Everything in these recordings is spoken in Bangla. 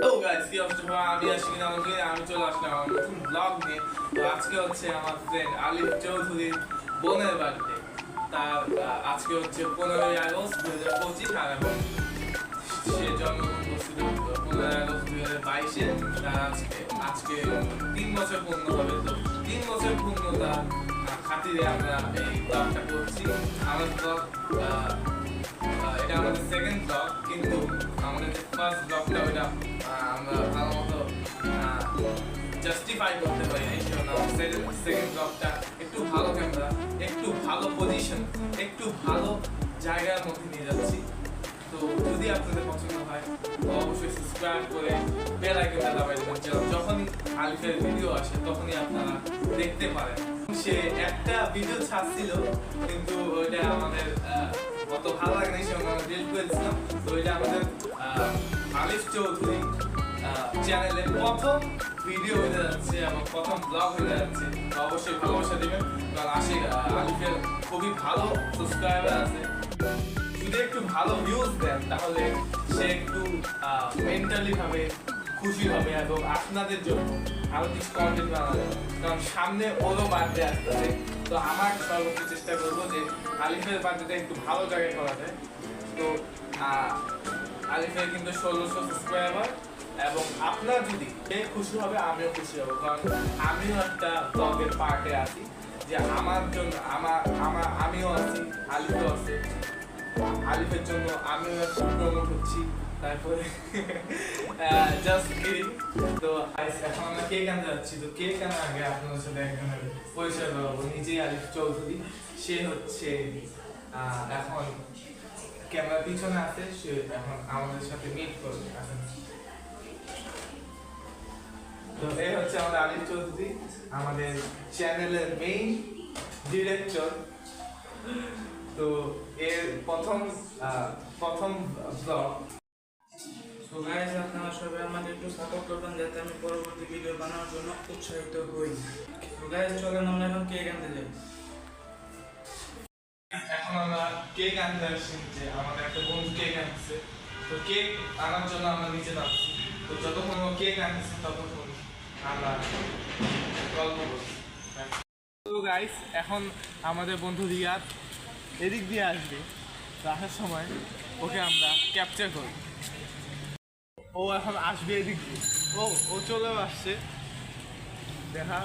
তো গাইস কি অবস্থা সবাই, আমি আশিক নামকে আমি চলে আসলাম আমার নতুন ব্লগ নিয়ে। তো আজকে হচ্ছে আমার ফ্রেন্ড আলিফ চৌধুরীর বোনের বার্থডে। তার আজকে হচ্ছে 15ই আগস্ট 2025 আর এবং সে জন্মগ্রহণ করছিল 15ই আগস্ট 2022-এ। তার আজকে 3 বছর পূর্ণ হবে। তো 3 বছর পূর্ণতা খাতিরে আমরা এই ব্লগটা করছি। আমার ব্লগ এটা আমাদের সেকেন্ড ব্লগ, কিন্তু আমাদের যে ফার্স্ট ব্লগটা ওইটা আমরা ভালো মতো জাস্টিফাই করতে পারি না। সেজন্য সেকেন্ড ব্লগটা একটু ভালো ক্যামেরা, একটু ভালো পজিশন, একটু ভালো জায়গার মধ্যে নিয়ে যাচ্ছি। তো যদি আপনাদের পছন্দ হয় তো অবশ্যই সাবস্ক্রাইব করে বেল আইকনটা দাবাই দেবেন, যখনই আলিফের ভিডিও আসে তখনই আপনারা দেখতে পারেন। সে একটা ভিডিও ছাড়ছিল, কিন্তু ওইটা আমাদের অত ভালো লাগে না, সে আমরা ডিলিট করে দিয়েছিলাম। তো ওইটা আমাদের আলিফ চৌধুরী চ্যানেলের প্রথম ভিডিও হয়ে যাচ্ছে এবং প্রথম ব্লগ হয়ে যাচ্ছে। তো অবশ্যই ভালোবাসা দিবেন, কারণ আলিফের খুবই ভালো সাবস্ক্রাইবার আছে। যদি একটু ভালো ভিউজ দেন তাহলে সে একটু মেন্টালি ভাবে খুশি হবে এবং আপনাদের জন্য আরো কিছু কন্টেন্ট বানাবে, কারণ সামনে ওরও বার্থডে আসতেছে। তো আমার সর্বোচ্চ চেষ্টা করবো যে আলিফের বার্থডেটা একটু ভালো জায়গায় করা যায়। তো আলিফের কিন্তু 1600 সাবস্ক্রাইবার, এবং আপনার যদি খুশি হবে আমিও খুশি হব, কারণ আমিও একটা ব্লগের পার্টে আছি, যে আমার জন্য আমিও আছি, আলিফও আছে। আলিফের জন্য আমিও একটু প্রমোট হচ্ছি। তারপরে জাস্ট কিডিং। তো এখন আমরা কেক আনতে যাচ্ছি। তো কেক আনার আগে আপনাদের সাথে একজনের পরিচয় করাবো। নিজেই আলিফ চৌধুরী, সে হচ্ছে এখন ক্যামেরার পিছনে আছে, সে এখন আমাদের সাথে মিট করবে। তো এই হচ্ছে আমাদের আলিফ চৌধুরী, আমাদের চ্যানেলের মেইন ডিরেক্টর। তো এর প্রথম ব্লগ। সো গাইস, আপনারা সবাই আমাদের একটু সাপোর্ট করবেন যাতে আমি পরবর্তী ভিডিও বানানোর জন্য উৎসাহিত হই। সো গাইস, চলেন আমরা এখন কেক আনতে যাই। এখন আমরা কেক আনতে আসছি, যে আমাদের একটা বন্ধু কেক আনছে। তো কেক আনার জন্য আমরা নিচে যাচ্ছি। তো যতক্ষণ ও কেক আনছে ততক্ষণ আমরা গল্প করছি। তো গাইস, এখন আমাদের বন্ধু রিয়াদ এদিক দিয়ে আসবে। তো আসার সময় ওকে আমরা ক্যাপচার করব। ও এখন আসবে এদিক দিয়ে। ও চলেও আসছে, দেখা।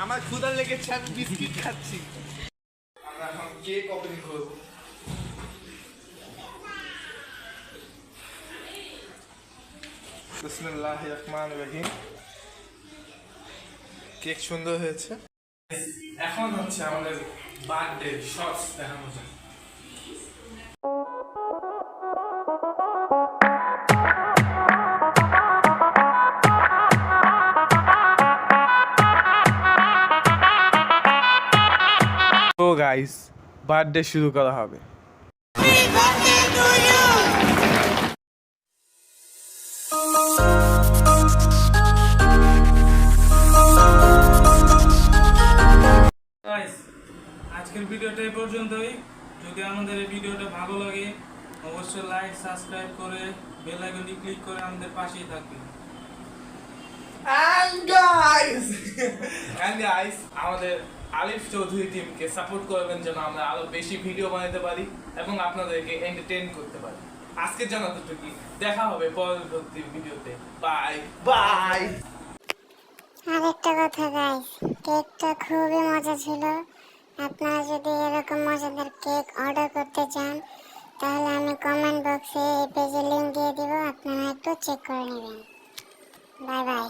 আমার ক্ষুধা লেগেছে, আমি বিস্কিট খাচ্ছি। আমরা এখন কেক ওপেনিং করব। বিসমিল্লাহির রহমানির রহিম। কেক সুন্দর হয়েছে। এখন হচ্ছে আমাদের বার্থডে শটস দেখানো যায়। তো গাইস, বার্থডে শুরু করা হবে। আজকের ভিডিওটা এই পর্যন্তই। যদি আমাদের এই ভিডিওটা ভালো লাগে অবশ্যই লাইক, সাবস্ক্রাইব করে বেল আইকনটি ক্লিক করে আমাদের পাশেই থাকবেন। And guys, আমাদের আলিফ চৌধুরী টিমকে সাপোর্ট করবেন যেন আমরা আরো বেশি ভিডিও বানাতে পারি এবং আপনাদেরকে এন্টারটেইন করতে পারি। আজকের জন্য এতটুকুই, দেখা হবে পরবর্তী ভিডিওতে। Bye bye. আরেকটা কথা গাইস, কেকটা খুবই মজা ছিল। আপনারা যদি এরকম মজাদার কেক অর্ডার করতে চান তাহলে আমি কমেন্ট বক্সে এই পেজের লিংক দিয়ে দিব, আপনারা একটু চেক করে নেবেন। Bye bye.